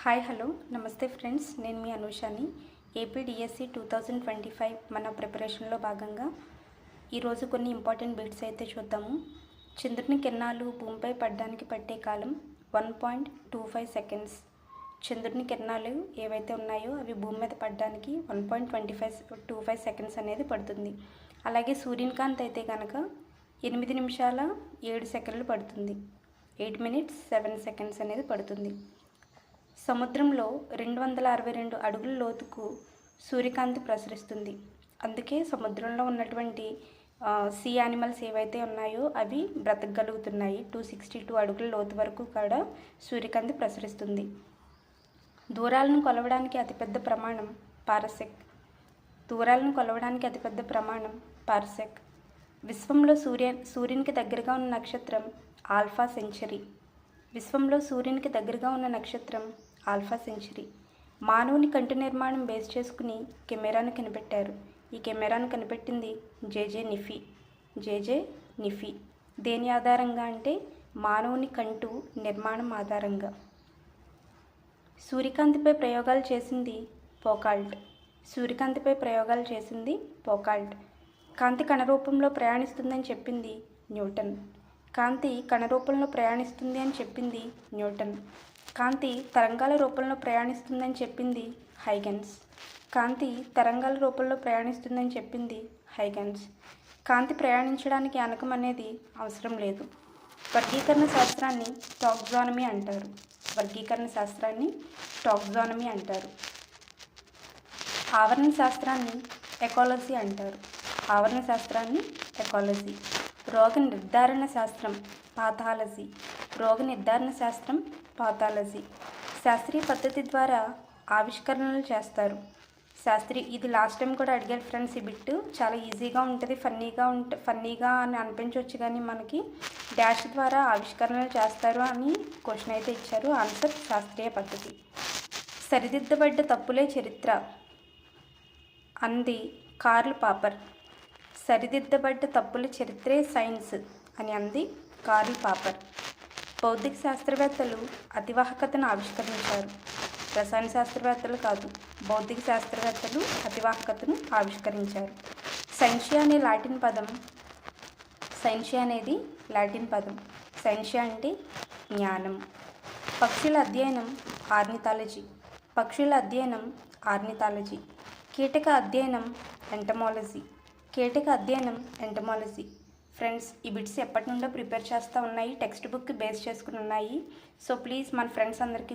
Hi hello నమస్తే friends, నేను మీ అనూషాని. APDSC 2025 మన ప్రిపరేషన్లో భాగంగా ఈరోజు కొన్ని ఇంపార్టెంట్ బిట్స్ అయితే చూద్దాము. చంద్రుని కిరణాలు భూమిపై పడడానికి పట్టే కాలం 1.25 సెకండ్స్. చంద్రుని కిరణాలు ఏవైతే ఉన్నాయో అవి భూమి మీద పడడానికి 1.25 సెకండ్స్ అనేది పడుతుంది. అలాగే సూర్యుని కాంతి అయితే కనుక 8 నిమిషాల 7 సెకండ్లు పడుతుంది. 8 minutes 7 seconds అనేది పడుతుంది. సముద్రంలో 262 అడుగుల లోతుకు సూర్యకాంతి ప్రసరిస్తుంది. అందుకే సముద్రంలో ఉన్నటువంటి సీ యానిమల్స్ ఏవైతే ఉన్నాయో అవి బ్రతకగలుగుతున్నాయి. 262 అడుగుల లోతు వరకు కూడా సూర్యకాంతి ప్రసరిస్తుంది. దూరాలను కొలవడానికి అతిపెద్ద ప్రమాణం పారసెక్. విశ్వంలో సూర్యునికి దగ్గరగా ఉన్న నక్షత్రం ఆల్ఫా సెంచరీ. మానవుని కంటి నిర్మాణం బేస్ చేసుకుని కెమెరాను కనిపెట్టారు. ఈ కెమెరాను కనిపెట్టింది జేజే నిఫీ. దేని ఆధారంగా అంటే మానవుని కంటు నిర్మాణం ఆధారంగా. సూర్యకాంతిపై ప్రయోగాలు చేసింది పోకాల్ట్. కాంతి కణ రూపంలో ప్రయాణిస్తుందని చెప్పింది న్యూటన్. కాంతి తరంగాల రూపంలో ప్రయాణిస్తుందని చెప్పింది హైగెన్స్. కాంతి ప్రయాణించడానికి ఆనకం అనేది అవసరం లేదు. వర్గీకరణ శాస్త్రాన్ని టాక్సానమీ అంటారు. ఆవరణ శాస్త్రాన్ని ఎకాలజీ. రోగ నిర్ధారణ శాస్త్రం పాథాలజీ. శాస్త్రీయ పద్ధతి ద్వారా ఆవిష్కరణలు చేస్తారు. ఇది లాస్ట్ టైం కూడా అడిగారు ఫ్రెండ్స్. ఈ బిట్టు చాలా ఈజీగా ఉంటుంది, ఫన్నీగా అని అనిపించవచ్చు, కానీ మనకి డాష్ ద్వారా ఆవిష్కరణలు చేస్తారు అని క్వశ్చన్ అయితే ఇచ్చారు. ఆన్సర్ శాస్త్రీయ పద్ధతి. సరిదిద్దబడ్డ తప్పులే చరిత్ర అంది కార్ల్ పాపర్. సరిదిద్దబడ్డ తప్పుల చరిత్రే సైన్స్ అని అంది కార్ల్ పాపర్. భౌతిక శాస్త్రవేత్తలు అతివాహకతను ఆవిష్కరించారు. రసాయన శాస్త్రవేత్తలు కాదు, భౌతిక శాస్త్రవేత్తలు అతివాహకతను ఆవిష్కరించారు. సైన్షియా అనేది లాటిన్ పదం. సైన్షియా అంటే జ్ఞానం. పక్షుల అధ్యయనం ఆర్నిథాలజీ. కీటక అధ్యయనం ఎంటమాలజీ. ఫ్రెండ్స్, ఈ బిట్స్ ఎప్పటి నుండో ప్రిపేర్ చేస్తూ ఉన్నాయి, టెక్స్ట్ బుక్ బేస్ చేసుకుని ఉన్నాయి. సో ప్లీజ్ మన ఫ్రెండ్స్ అందరికీ